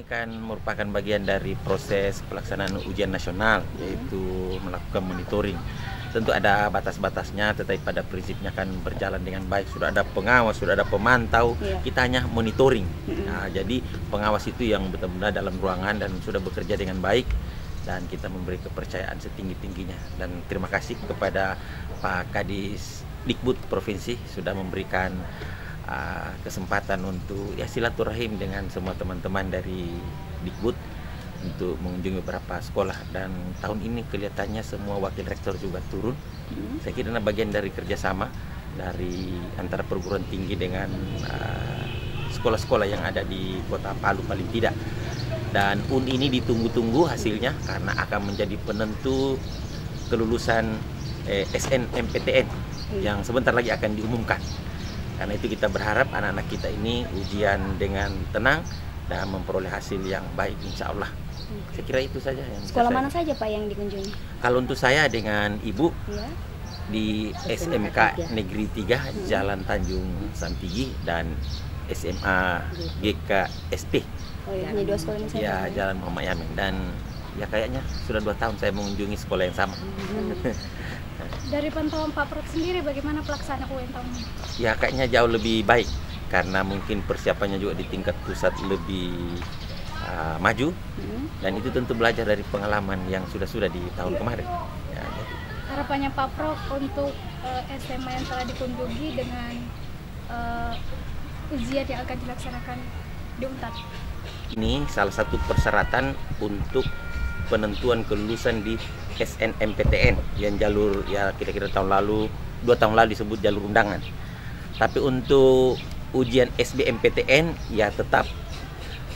kan merupakan bagian dari proses pelaksanaan ujian nasional, yaitu melakukan monitoring. Tentu ada batas-batasnya, tetapi pada prinsipnya kan berjalan dengan baik. Sudah ada pengawas, sudah ada pemantau, kita hanya monitoring. Nah, jadi pengawas itu yang benar-benar dalam ruangan dan sudah bekerja dengan baik, dan kita memberi kepercayaan setinggi-tingginya. Dan terima kasih kepada Pak Kadis Dikbud Provinsi sudah memberikan kesempatan untuk silaturahim dengan semua teman-teman dari Dikbud untuk mengunjungi beberapa sekolah. Dan tahun ini kelihatannya semua wakil rektor juga turun. Saya kira ini bagian dari kerjasama dari antara perguruan tinggi dengan sekolah-sekolah yang ada di Kota Palu paling tidak. Dan ini ditunggu-tunggu hasilnya karena akan menjadi penentu kelulusan SNMPTN yang sebentar lagi akan diumumkan. Karena itu kita berharap anak-anak kita ini ujian dengan tenang dan memperoleh hasil yang baik, insya Allah. Saya kira itu saja yang sekolah mana saja Pak yang dikunjungi? Kalau untuk saya dengan Ibu di SMK Negeri 3 Jalan Tanjung Sampigi dan SMA GKSP. Oh ya, hanya 2 sekolah ini saja? Ya, Jalan Muhammad Yamin. Dan ya kayaknya sudah 2 tahun saya mengunjungi sekolah yang sama. Dari pantauan Pak Prof sendiri, bagaimana pelaksanaan UN tahun ini? Ya kayaknya jauh lebih baik, karena mungkin persiapannya juga di tingkat pusat lebih maju, dan itu tentu belajar dari pengalaman yang sudah di tahun kemarin. Ya, gitu. Harapannya Pak Prof untuk SMA yang telah dikunjungi dengan ujian yang akan dilaksanakan di UNTAD. Ini salah satu persyaratan untuk penentuan kelulusan di SNMPTN yang jalur ya kira-kira 2 tahun lalu disebut jalur undangan. Tapi untuk ujian SBMPTN ya tetap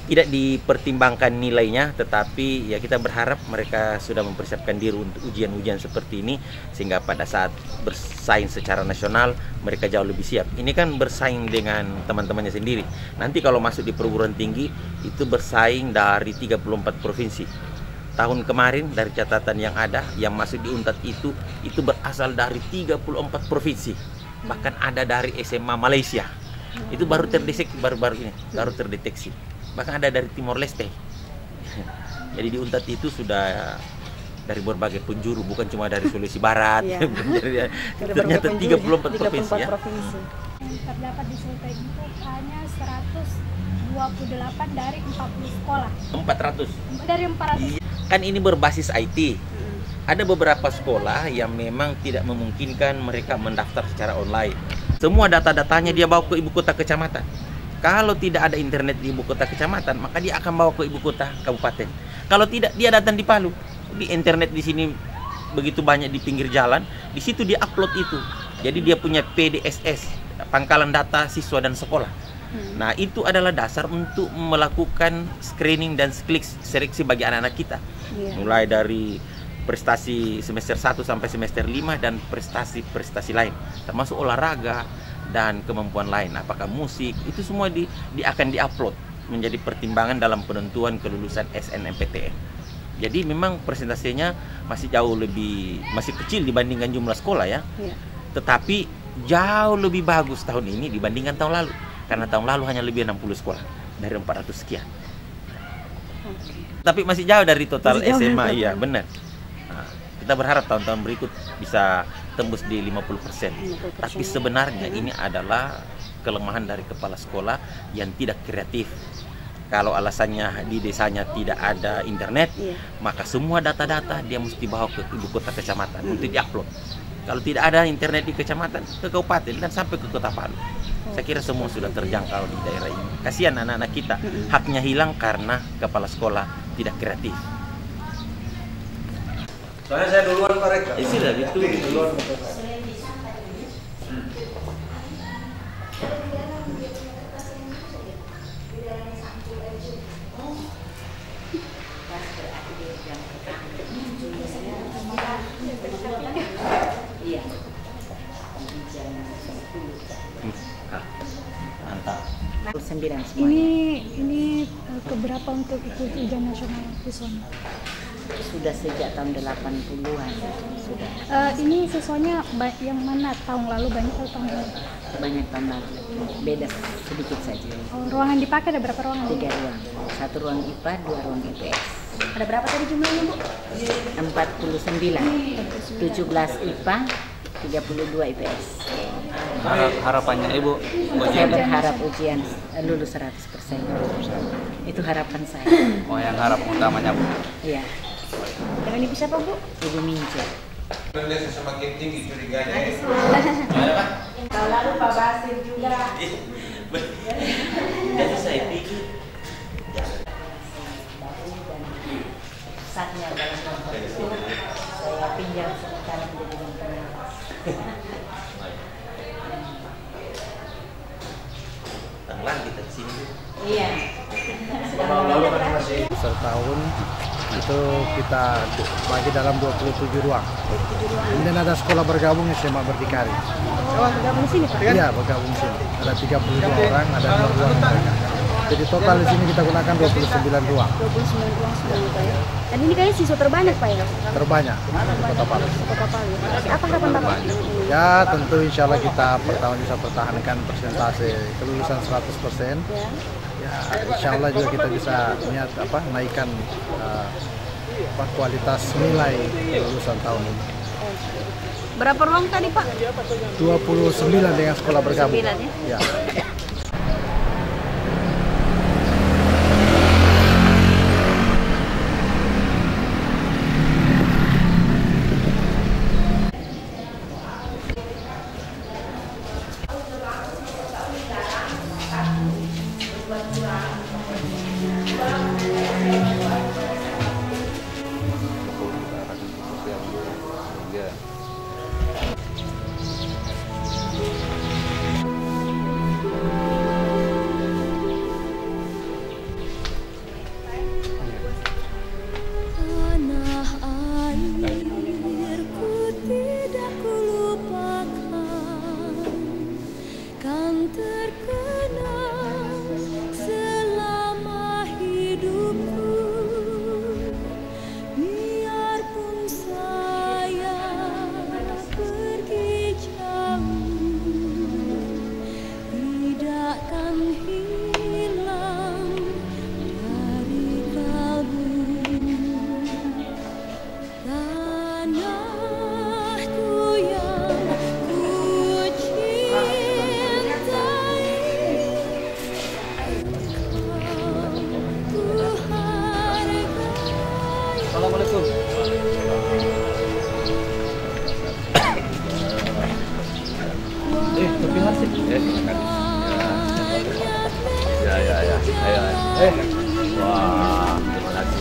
tidak dipertimbangkan nilainya, tetapi ya kita berharap mereka sudah mempersiapkan diri untuk ujian-ujian seperti ini sehingga pada saat bersaing secara nasional mereka jauh lebih siap. Ini kan bersaing dengan teman-temannya sendiri. Nanti kalau masuk di perguruan tinggi itu bersaing dari 34 provinsi. Tahun kemarin dari catatan yang ada yang masuk di UNTAD itu berasal dari 34 provinsi. Bahkan ada dari SMA Malaysia. Itu baru terdeteksi baru terdeteksi. Bahkan ada dari Timor Leste. Jadi di UNTAD itu sudah dari berbagai penjuru, bukan cuma dari Sulawesi Barat. Ternyata 34 provinsi ya. Yang terdapat di Sulteng itu hanya 128 dari 40 sekolah. 400. Dari 400. Kan ini berbasis IT. Ada beberapa sekolah yang memang tidak memungkinkan mereka mendaftar secara online. Semua data-datanya dia bawa ke ibu kota kecamatan. Kalau tidak ada internet di ibu kota kecamatan, maka dia akan bawa ke ibu kota kabupaten. Kalau tidak, dia datang di Palu. Di internet di sini begitu banyak di pinggir jalan, di situ dia upload itu. Jadi dia punya PDSS, pangkalan data siswa dan sekolah. Nah, itu adalah dasar untuk melakukan screening dan seleksi bagi anak-anak kita. Mulai dari prestasi semester 1 sampai semester 5 dan prestasi-prestasi lain, termasuk olahraga dan kemampuan lain, apakah musik, itu semua akan diupload menjadi pertimbangan dalam penentuan kelulusan SNMPTN. Jadi memang presentasinya masih masih kecil dibandingkan jumlah sekolah ya. Tetapi jauh lebih bagus tahun ini dibandingkan tahun lalu. Karena tahun lalu hanya lebih 60 sekolah dari 400 sekian. Tapi masih jauh dari total SMA, iya benar. Nah, kita berharap tahun-tahun berikut bisa tembus di 50%. Tapi sebenarnya ini adalah kelemahan dari kepala sekolah yang tidak kreatif. Kalau alasannya di desanya tidak ada internet, maka semua data-data dia mesti bawa ke ibu kota kecamatan untuk diupload. Kalau tidak ada internet di kecamatan, ke kabupaten dan sampai ke kota Palu. Saya kira semua sudah terjangkau di daerah ini. Kasihan anak-anak kita, haknya hilang karena kepala sekolah tidak kreatif. Soalnya saya duluan Pak Rektor. Sudah itu. Duluan. Mantap. Ini keberapa untuk ikut ujian nasional di sana? Sudah sejak tahun 80-an sudah. Ini siswanya yang mana? Tahun lalu banyak atau tahun lalu? Banyak tahun lalu. Beda sedikit saja. Oh, ruangan dipakai ada berapa ruangan? 3 ruang. 1 ruang IPA, 2 ruang IPS. Ada berapa tadi jumlahnya, Bu? 49. 17 IPA, 32 IPS. Harapannya Ibu Saya berharap ujian lulus 100%. Itu harapan saya. Oh, yang harap utamanya Bu. Iya, Dengan Ibu siapa, Bu? Ibu Mince. Indonesia semakin tinggi curiganya. Tahun lalu Pak Basir juga. Jadi saya pikir Baru dan saatnya dalam kelompok itu saya pinjam sekarang jadi yang pengawas. tenggelam kita di sini. Iya. Setahun itu kita bagi dalam 27 ruang. Kemudian ada sekolah bergabung SMA Berdikari. Oh, bergabung sini, Pak? Iya, bergabung sini. Ada 32 orang, ada 2 ruang mereka. Jadi total di sini kita gunakan 29 ruang. 29 ruang semuanya, Pak ya. Dan ini kayaknya siswa terbanyak, Pak ya? Terbanyak di Kota Palu. Kota Palu. Apa harapan Bapak? Ya, tentu insya Allah kita pertama bisa pertahankan persentase kelulusan 100%. Ya. Ya, insya Allah juga kita bisa naikkan kualitas nilai kelulusan tahun ini. Berapa ruang tadi, Pak? 29 dengan sekolah bergabung. 9 ya? Ya. Assalamualaikum. Kepingan sih. Ya. Ayo. Wah, terima kasih.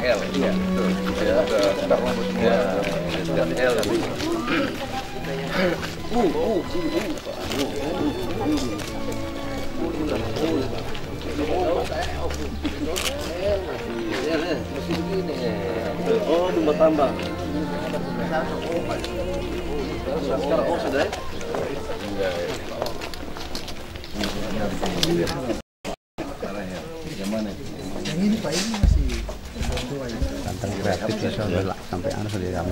L, iya, betul. Ya, L. Oh, tambah. Sekarang sudah. Yang ini Pak, ini masih tua ya. Tantang kreatif ya, sampai anu sudah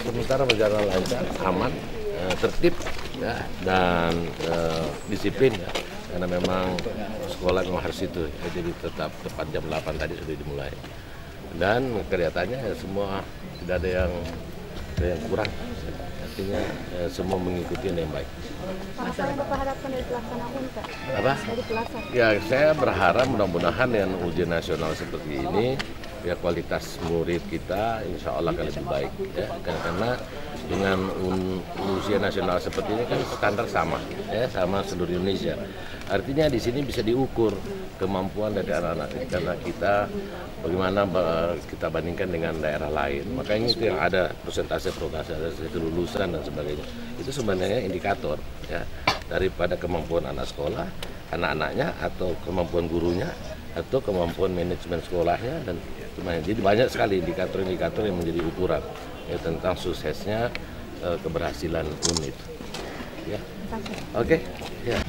sementara berjalan lancar, aman, tertib, ya, dan disiplin, ya. Karena memang sekolah memang harus itu, ya, jadi tetap tepat jam 8 tadi sudah dimulai. Dan kelihatannya semua tidak ada yang kurang, artinya semua mengikuti yang baik. Apa yang Bapak harapkan dari pelaksana UNTA? Apa? Dari pelaksana. Ya, saya berharap mudah-mudahan dengan ujian nasional seperti ini, ya kualitas murid kita insya Allah akan lebih baik, ya. Karena dengan ujian nasional seperti ini kan standar sama, ya, sama seluruh Indonesia. Artinya di sini bisa diukur kemampuan dari anak-anak kita, bagaimana kita bandingkan dengan daerah lain. Makanya itu yang ada persentase kelulusan dan sebagainya. Itu sebenarnya indikator, ya, daripada kemampuan anak sekolah, anak-anaknya, atau kemampuan gurunya, atau kemampuan manajemen sekolahnya, dan jadi banyak sekali indikator-indikator yang menjadi ukuran, ya, tentang suksesnya keberhasilan unit. Ya, oke. Ya.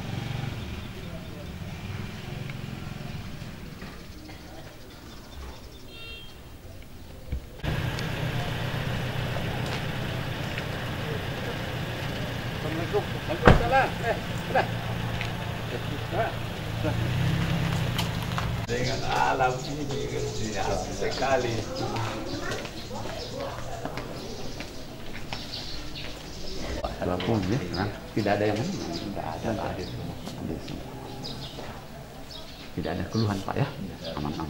Dengan alam ini sekali. Walaupun ya, tidak ada yang tidak ada keluhan Pak, ya, aman-aman.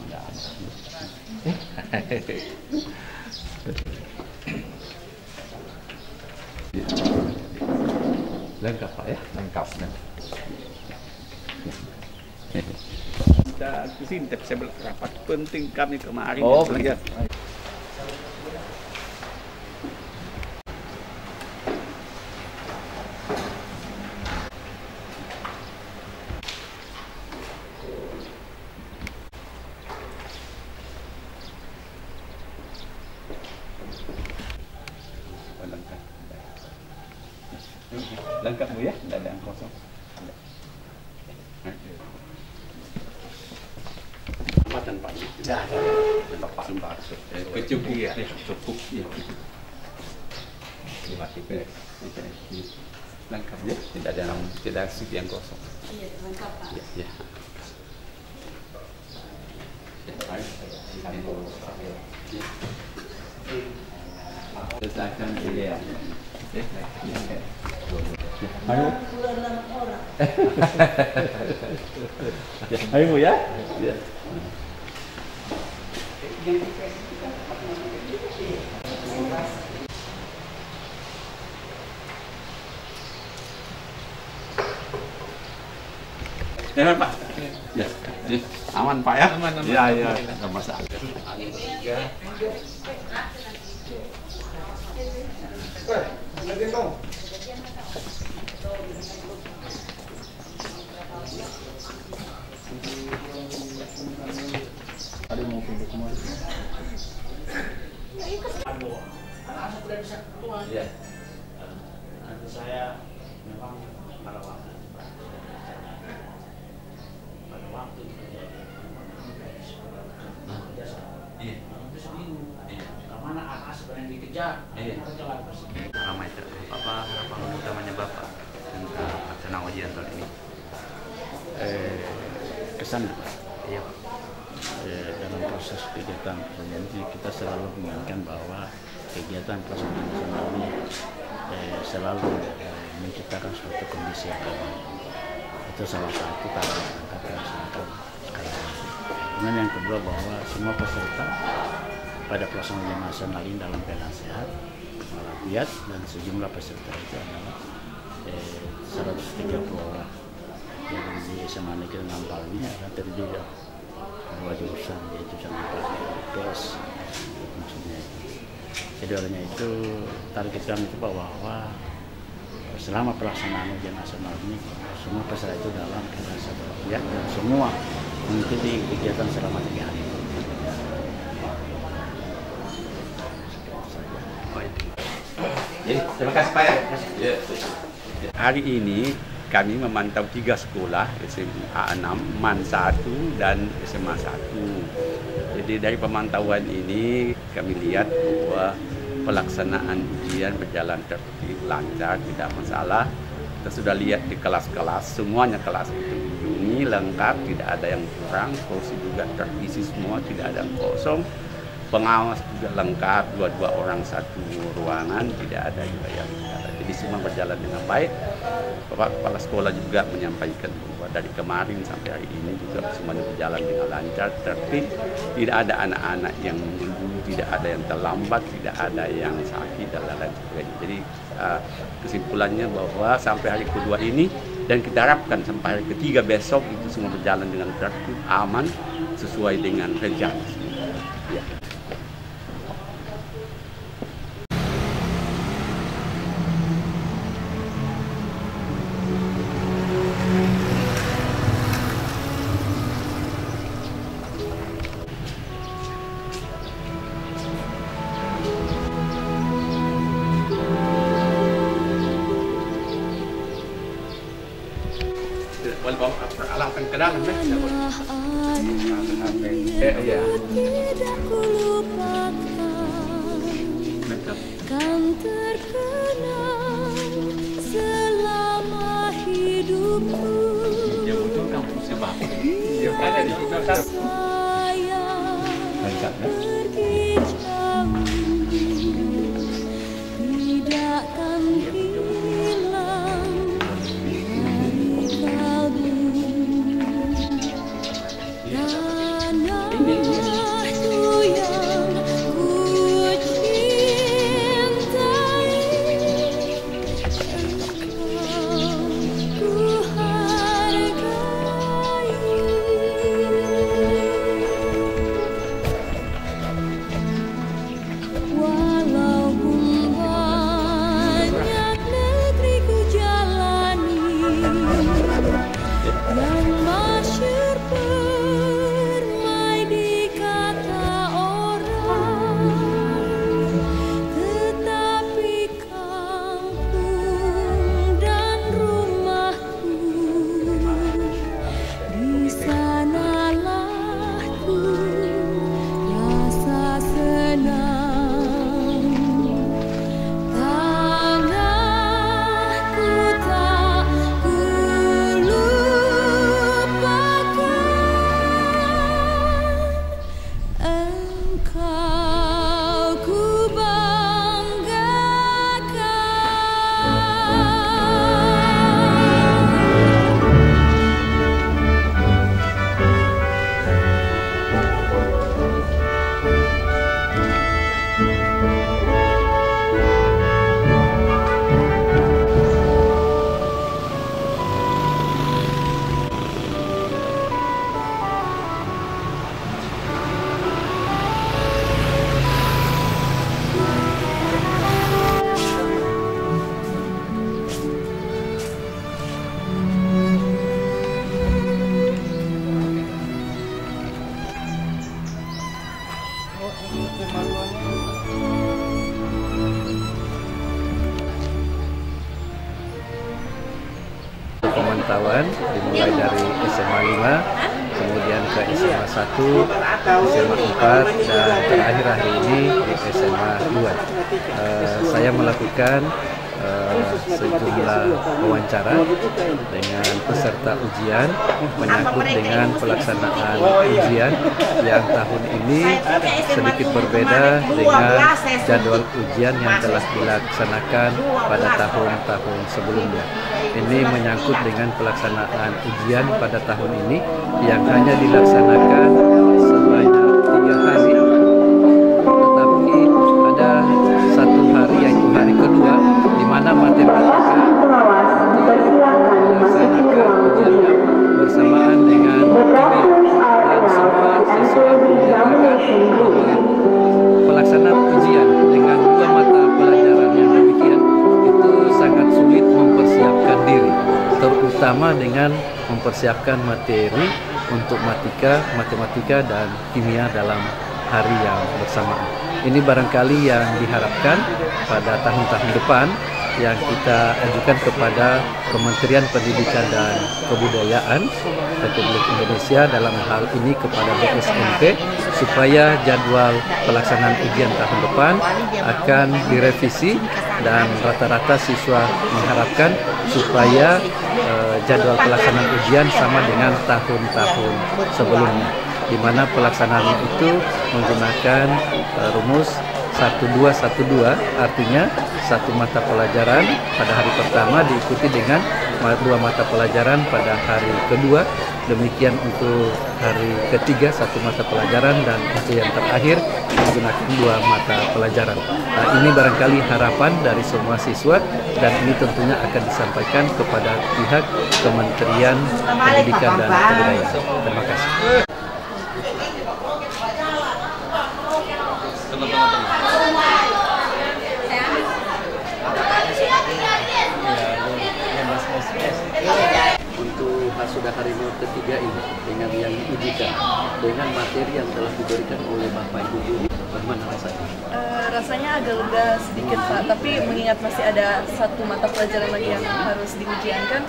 Lengkap Pak, ya, lengkap. Kesini tapi saya rapat penting kami kemarin. Oh, ya. Lengkap Bu, ya, tidak ada yang kosong. Amatan Pak. Ya, Pak. Kecukup ya, cukup ya. Ini masih beres. Lengkap ya, tidak ada yang kosong. Iya, lengkap Pak. Ya. Selesaikan dia. Ayo. Ayo Bu, ya. Ya. Ya Pak. Ya. Aman Pak, ya. Aman. Ya, ya. Enggak masalah. Ada mau pindah kemana? Ya. Saya memang pada waktu mana anak sebenarnya dikejar, Ramai apa harapan utamanya Bapak tentang pelaksanaan ujian tahun ini? kesan Iya. dalam proses kegiatan ini kita selalu mengingatkan bahwa kegiatan pelaksanaan nasional ini selalu menciptakan suatu kondisi yang aman. Itu salah satu cara angkat pelaksanaan sekarang. Kemudian yang kedua bahwa semua peserta pada pelaksanaan ujian nasional ini dalam keadaan sehat, walafiat, dan sejumlah peserta itu adalah 130 orang. Yang di SMA Negeri Nampal ini ada terdiri dari 2 jurusan, yaitu Nampal PS, maksudnya itu. Jadi olehnya itu target kami itu bahwa selama pelaksanaan ujian nasional ini semua peserta itu dalam keadaan sehat walafiat dan semua mengikuti kegiatan selama 3 hari. Terima kasih Pak. Ya. Hari ini kami memantau 3 sekolah, SMA 6, MAN 1, dan SMA 1. Jadi dari pemantauan ini kami lihat bahwa pelaksanaan ujian berjalan tertib, lancar, tidak masalah. Kita sudah lihat di kelas-kelas, semuanya kelas itu dikunjungi lengkap, tidak ada yang kurang, kursi juga terisi semua, tidak ada yang kosong. Pengawas juga lengkap, dua orang satu ruangan, tidak ada juga yang ada. Jadi semua berjalan dengan baik. Bapak Kepala Sekolah juga menyampaikan bahwa dari kemarin sampai hari ini juga semuanya berjalan dengan lancar, tertib, tidak ada anak-anak yang menunggu, tidak ada yang terlambat, tidak ada yang sakit dan lain-lain sebagainya. Jadi kesimpulannya bahwa sampai hari kedua ini dan kita harapkan sampai hari ketiga besok itu semua berjalan dengan tertib, aman, sesuai dengan rencana. Ya. Boleh bawa peralatan ke dalam, ya. Kan terkenang selama hidupku. Ya betul kamu sebab. Ya ada di belakang. Saya pergi jauh, tidak akan hilang dari kalbu. Tanahku yang ku cintai, engkau ku hargai. Walaupun banyak negeri ku jalani, yang masyhur permai di kata orang, tetapi kampung dan rumahku, di sanalah ku rasa senang. Tanahku tak ku lupakan, engkau ku pemantauan dimulai dari SMA 5, kemudian ke SMA 1, SMA 4, dan terakhir hari ini di SMA 2. Saya melakukan sejumlah wawancara dengan peserta ujian menyangkut dengan pelaksanaan ujian yang tahun ini sedikit berbeda dengan jadwal ujian yang telah dilaksanakan pada tahun-tahun sebelumnya. Ini menyangkut dengan pelaksanaan ujian pada tahun ini yang hanya dilaksanakan sebanyak 3 hari, tetapi ada 1 hari yaitu hari kedua di mana matematika melaksanakan ujiannya bersamaan dengan kimia, dan semua siswa menyatakan bahwa pelaksanaan ujian dengan 2 mata pelajaran yang demikian itu sangat sulit mempersiapkan diri, terutama dengan mempersiapkan materi untuk matematika dan kimia dalam hari yang bersamaan. Ini barangkali yang diharapkan pada tahun-tahun depan yang kita ajukan kepada Kementerian Pendidikan dan Kebudayaan Republik Indonesia, dalam hal ini kepada BSNP, supaya jadwal pelaksanaan ujian tahun depan akan direvisi dan rata-rata siswa mengharapkan supaya jadwal pelaksanaan ujian sama dengan tahun-tahun sebelumnya, di mana pelaksanaannya itu menggunakan rumus 1212, artinya satu mata pelajaran pada hari pertama diikuti dengan dua mata pelajaran pada hari kedua, demikian untuk hari ketiga satu mata pelajaran, dan untuk yang terakhir menggunakan dua mata pelajaran. Nah, ini barangkali harapan dari semua siswa, dan ini tentunya akan disampaikan kepada pihak Kementerian Pendidikan dan Kebudayaan. Terima kasih. Untuk Hasuda Harimau ketiga ini dengan yang diujikan dengan materi yang telah diberikan oleh Bapak Ibu guru, bagaimana rasanya? Rasanya agak lega sedikit Pak, tapi mengingat masih ada satu mata pelajaran lagi yang harus diujiankan,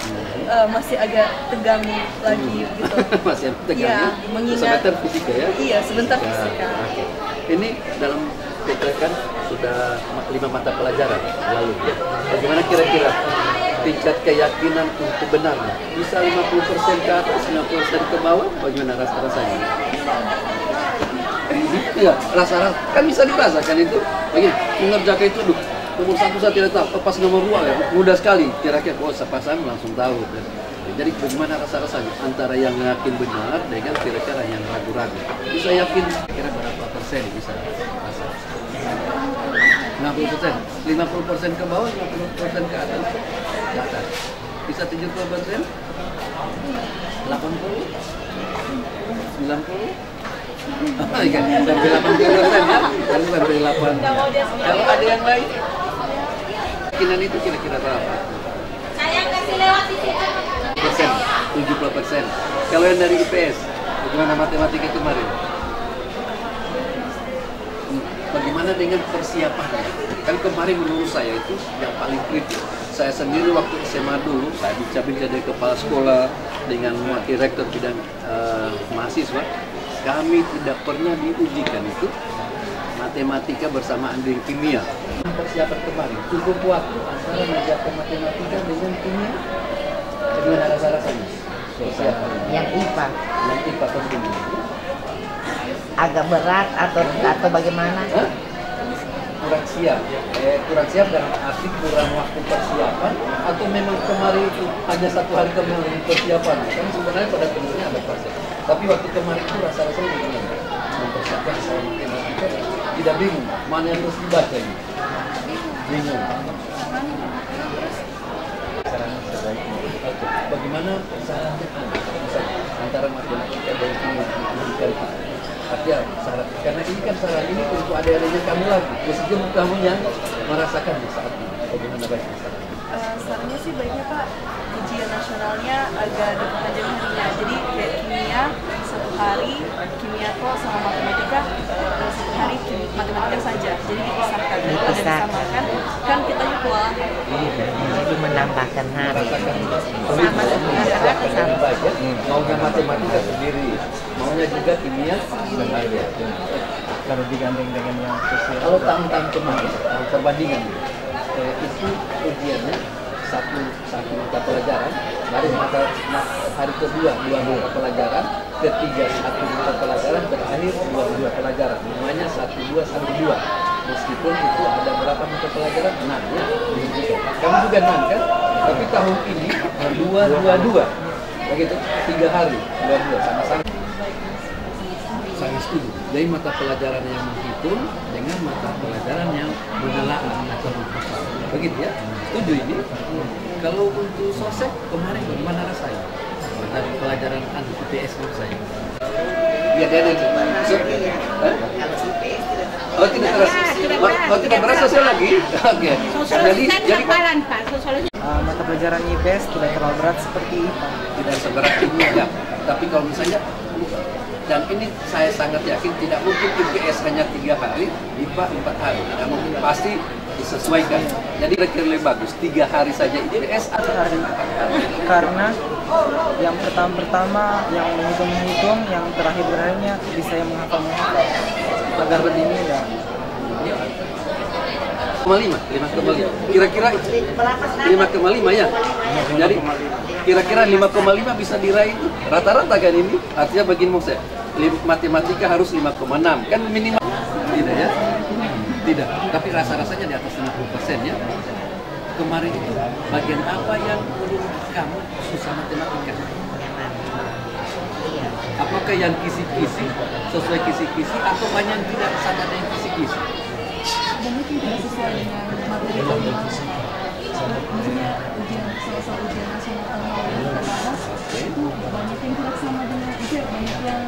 masih agak tegang lagi gitu. Masih tegang ya? Mengingat sebentar fisika ya? Iya, sebentar fisika. Okay. Ini dalam kita kan sudah 5 mata pelajaran lalu ya. Bagaimana kira-kira tingkat keyakinan untuk benarnya? Bisa 50% ke atas, 50% ke bawah? Bagaimana rasanya? Iya, rasa kan bisa dirasakan itu. Begini, mengerjakan itu nomor 1 saya tidak tahu, pas nomor 2 ya, mudah sekali. Kira-kira pasang langsung tahu. Jadi bagaimana rasa-rasanya antara yang yakin benar dengan kira-kira yang ragu-ragu? Bisa yakin kira berapa persen bisa rasa? 60%, 50% ke bawah, 50% ke atas. Ke atas. Bisa 70%? 80? 90? Sampai 80% ya? Sampai 8. Kalau ada yang lain? Keyakinan itu kira-kira berapa? Saya kasih lewat di situ. 70%. Kalau yang dari IPS, bagaimana matematika kemarin? Bagaimana dengan persiapannya? Kan kemarin menurut saya itu yang paling kritis. Saya sendiri waktu SMA dulu, saya bicara dari kepala sekolah dengan wakil rektor bidang mahasiswa, kami tidak pernah diujikan itu matematika bersamaan dengan kimia. Persiapan kemarin cukup waktu antara mengerjakan matematika dengan kimia. Bagaimana rasa-rasanya? Yang IPA. Yang IPA tentunya. Agak berat atau bagaimana? Kurang siap. Kurang siap dalam arti kurang waktu persiapan atau memang kemarin itu hanya 1 hari kemarin persiapan. Kan sebenarnya pada tentunya ada persiapan. Tapi waktu kemarin itu rasa-rasanya bagaimana? Mempersiapkan saya matematika tidak bingung mana yang harus dibaca ini. Bingung. Bagaimana sarannya antara matematika dan kimia? Artinya syarat, karena ini kan saran ini untuk adik-adiknya kamu lagi, meskipun kamu yang merasakannya saat ini. Bagaimana baiknya saran? Sarannya sih baiknya Pak, ujian nasionalnya agak dekat aja harinya. Jadi kayak kimia 1 hari, kimia kok sama matematika 1 hari matematika saja. Jadi dipisahkan, daripada disamakan, kan kita kewalahan. Jadi menambahkan hari. Sama sama. Maunya matematika sendiri, maunya juga kimia sendiri. Kalau digandeng dengan yang sosial. Kalau tahun-tahun kemarin, perbandingan itu ujiannya satu mata pelajaran, baru hari kedua 2 mata pelajaran, ketiga 1 mata pelajaran, terakhir 2 pelajaran. Namanya 1-2-1-2. Meskipun itu ada berapa mata pelajaran? 6 ya. Kamu juga 6 kan? Tapi tahun ini 2-2-2. Begitu 3 hari 2-2 sama-sama. Saya setuju. Jadi mata pelajaran yang menghitung dengan mata pelajaran yang menelaah atau menghafal. Begitu ya? Setuju ini? Kalau untuk sosek kemarin bagaimana rasanya? Dari pelajaran IPS menurut saya. Ya dari Oh tidak terasa. Oh tidak berasa saya lagi. Oke. Jadi mata pelajaran IPS tidak terlalu berat seperti IPA. Tidak seberat ini ya. Tapi kalau misalnya dan ini saya sangat yakin tidak mungkin IPS hanya 3 hari, IPA 4 hari. Tidak mungkin, pasti disesuaikan. Jadi kira-kira lebih bagus 3 hari saja IPS atau 4 hari. Karena Yang pertama yang menghitung, yang terakhirnya bisa yang menghafal agar lebih mudah. 5,5. Kira-kira 5,5 ya. Jadi kira-kira 5,5 bisa diraih rata-rata kan ini. Artinya begini maksud saya, matematika harus 5,6 kan minimal. Tidak ya? Tidak. Tapi rasa-rasanya di atas 50% ya. Kemarin itu bagian apa yang menurut kamu susah matematika? Apakah yang kisi-kisi sesuai kisi-kisi atau banyak yang tidak sama dengan kisi-kisi? Banyak yang tidak sesuai dengan materi formal. Maksudnya ujian nasional tahun itu banyak yang tidak sama dengan ujian, banyak yang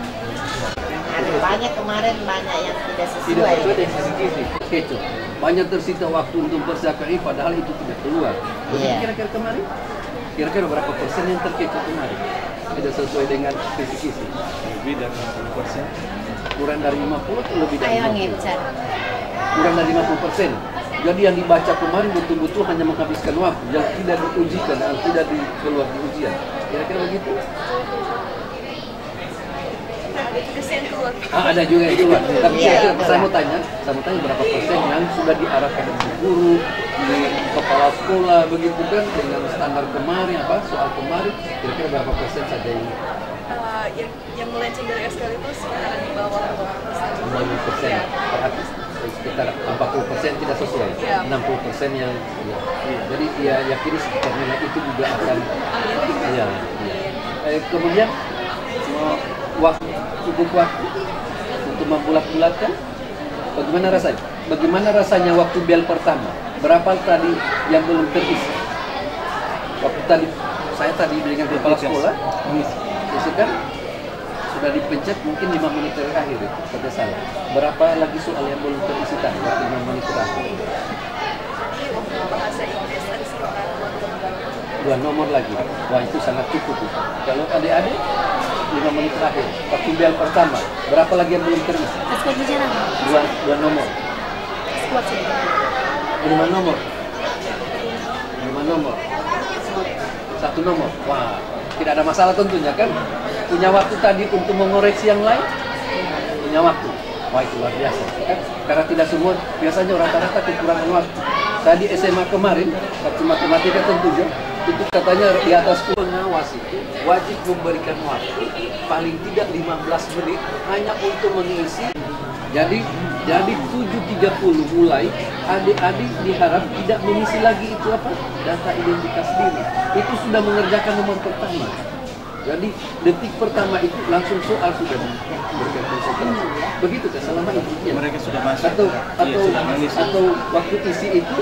Banyak kemarin banyak yang tidak Tidak sesuai. sesuai dengan kisi-kisi. Kecoh. Banyak tersita waktu untuk persiapkan ini padahal itu tidak keluar. Iya. Kira-kira kemarin? Kira-kira berapa persen yang terkecoh kemarin? Tidak sesuai dengan kisi-kisi. Lebih dari 50%. Kurang dari 50 atau lebih dari Ayo 50? ngecat. Kurang dari 50%. Jadi yang dibaca kemarin betul-betul hanya menghabiskan waktu, yang tidak diujikan dan tidak keluar di ujian. Kira-kira begitu? Ada juga yang keluar. Tapi Iya, saya mau tanya berapa persen yang sudah diarahkan di guru, di kepala sekolah begitu kan dengan standar kemarin soal kemarin, kira-kira berapa persen saja ini? yang melenceng dari SKL itu sekitar di bawah 50%. Berarti sekitar 40% tidak sesuai. 60% yang jadi ya yakin karena itu juga akan kemudian cukup waktu untuk membulat-bulatkan. Bagaimana rasanya waktu bel pertama? Berapa tadi yang belum terisi? Waktu tadi saya dengan kepala sekolah itu kan sudah dipencet mungkin 5 menit terakhir itu pada salah. Berapa lagi soal yang belum terisi tadi waktu 5 menit terakhir? bahasa Inggris ada sekitar 2 nomor lagi. Wah itu sangat cukup. Kalau adik-adik 5 menit terakhir waktu bel pertama berapa lagi yang belum terisi? Squad bicara. 2 nomor. Squad sih. 5 nomor. 5 nomor. 1 nomor. Wah, tidak ada masalah tentunya kan? Punya waktu tadi untuk mengoreksi yang lain? Punya waktu. Wah, itu luar biasa. Kan? Karena tidak semua, biasanya rata-rata kekurangan waktu. Tadi SMA kemarin, waktu matematika tentunya, itu katanya di atas pengawas itu wajib memberikan waktu paling tidak 15 menit hanya untuk mengisi. Jadi 7.30 mulai adik-adik diharap tidak mengisi lagi itu data identitas diri. Itu sudah mengerjakan nomor pertama. Jadi detik pertama itu langsung soal sudah diberikan konsentrasi. Begitu kan selama itu ya. Mereka sudah masuk. Atau waktu isi itu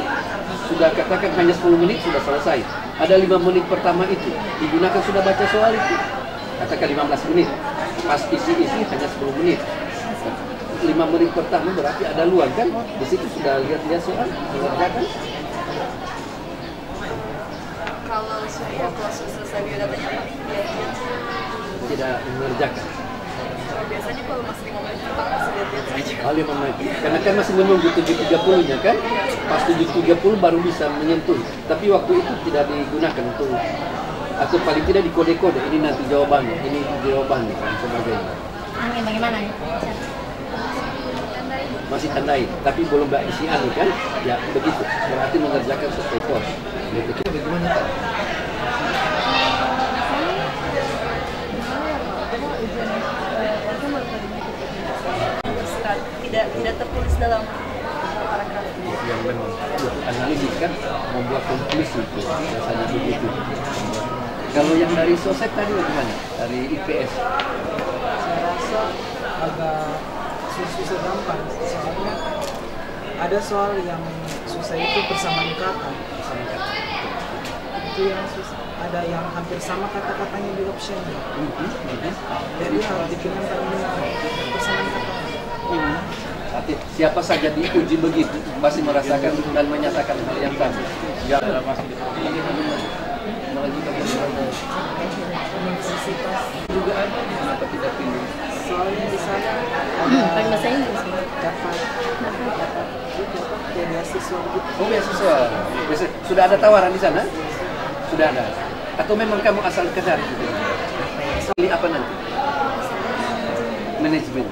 sudah katakan hanya 10 menit sudah selesai. Ada 5 menit pertama itu digunakan sudah baca soal itu. Katakan 15 menit. Pas isi-isi hanya 10 menit. 5 menit pertama berarti ada luang kan? Di situ sudah lihat-lihat soal mengerjakan. kalau selesai biodatanya tidak mengerjakan. Biasanya kalau masih 5 menit kita masih lihat-lihat saja. 5 menit. Karena kan masih menunggu 7.30-nya kan? Pas 7.30 baru bisa menyentuh. Tapi waktu itu tidak digunakan untuk atau paling tidak di kode-kode. Ini nanti jawabannya, ini jawabannya dan sebagainya. Ini bagaimana nih? Masih tandai, tapi belum isi anu kan? Ya begitu. Berarti mengerjakan sesuai pos. Bagaimana kan? Tidak tertulis dalam paragraf. Yang benar. Analisis kan membuat konklusi itu biasanya begitu. Kalau yang dari sosek tadi bagaimana? Dari IPS? Saya rasa agak susah gampang. Soalnya ada soal yang susah itu persamaan kata. Itu yang susah. Ada yang hampir sama kata-katanya di optionnya. Jadi harus dipilih paling benar persamaan kata. Siapa saja diuji begitu pasti merasakan dan menyatakan hal yang sama. Ya, juga ada kenapa tidak pilih? Soalnya di sana Pakai bahasa Inggris. dapat beasiswa gitu. Oh beasiswa. Sudah ada tawaran di sana? Sudah ada. Atau memang kamu asal Kedari? Pilih apa nanti? Manajemen.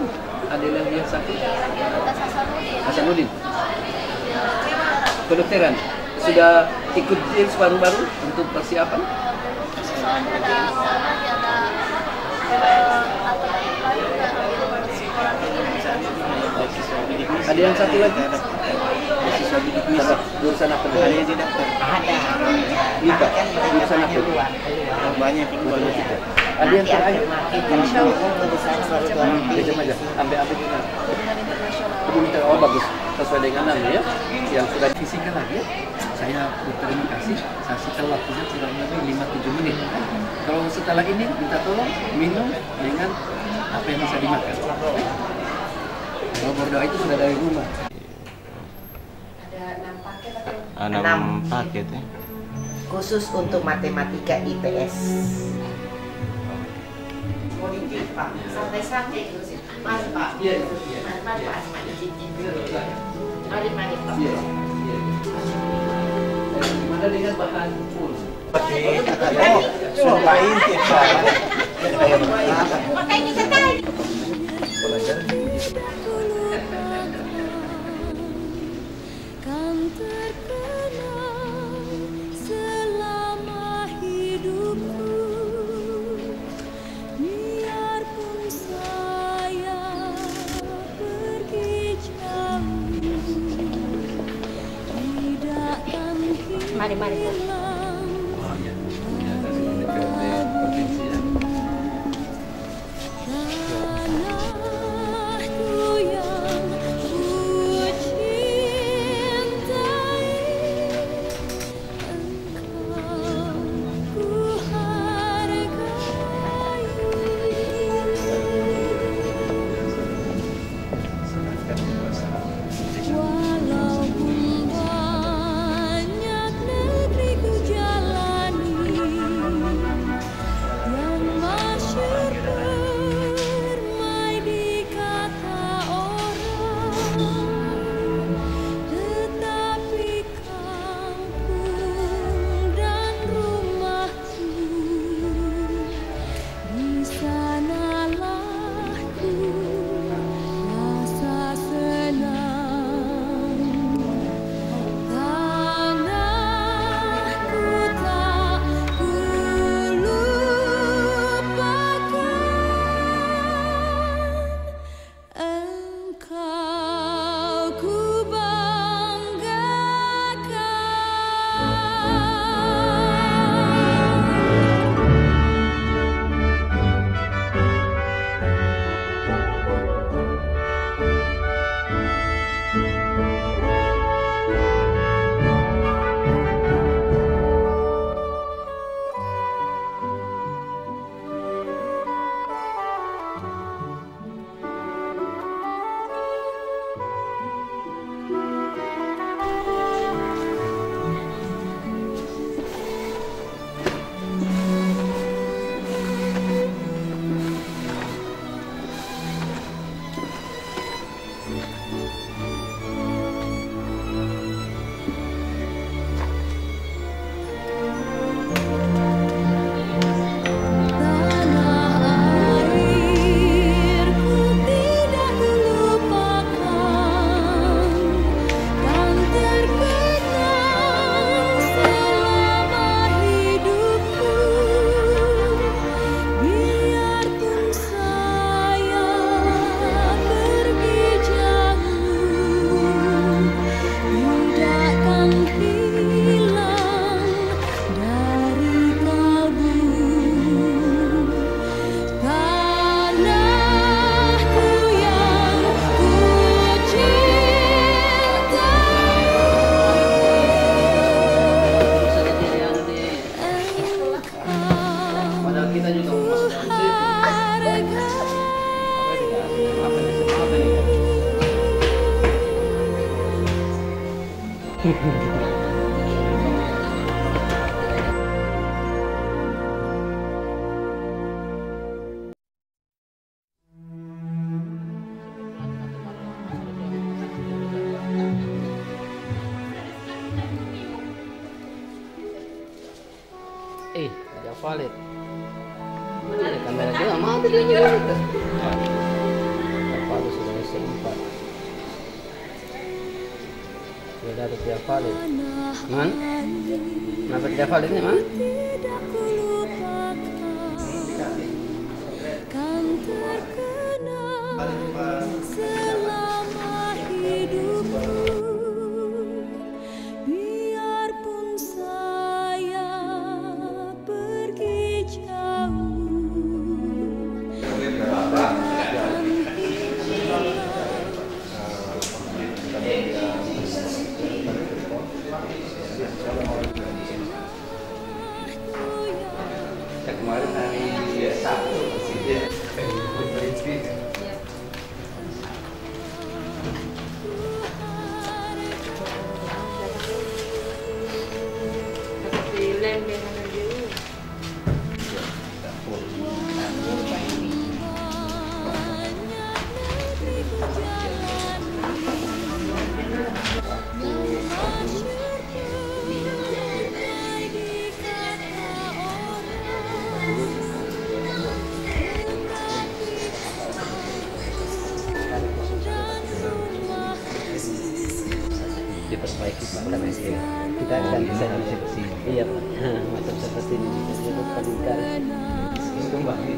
Ada lagi yang satu? Hasanuddin. Kedokteran. Sudah ikut JIRS baru-baru untuk persiapan? Ada yang satu lagi? Jurusan apa? Ada yang tidak? Ada. Liga. Jurusan apa? Banyak. Ada yang terakhir? Ambil kita. Oh bagus. Sesuai dengan ya. Yang sudah fisika lagi ya. Saya berterima kasih. Saya setel waktunya kurang lebih 5-7 menit. Kalau setelah ini minta tolong minum dengan apa yang bisa dimakan. Kalau berdoa itu sudah dari rumah. Ada 6 paket ya. khusus untuk matematika IPS. Politik Pak, santai-santai terus. Mari Pak. Iya. Mari Pak, mari Pak. Iya. Gimana dengan bahan full? Makanya sekali. Kan terkenal selama hidupku, biarpun saya pergi jauh, tidak akan hilang. valid. Ya, kamera dia nggak mau dia juga. Valid sudah S4. Sudah ada tiap valid. Man? Kenapa tidak valid nih, Man? Kan terkenal selama hidupku, biarpun saya pergi jauh. Kemarin hari Sabtu diperbaiki Pak, kita akan bisa iya Pak, macam seperti ini bisa jadi peningkatan kembali.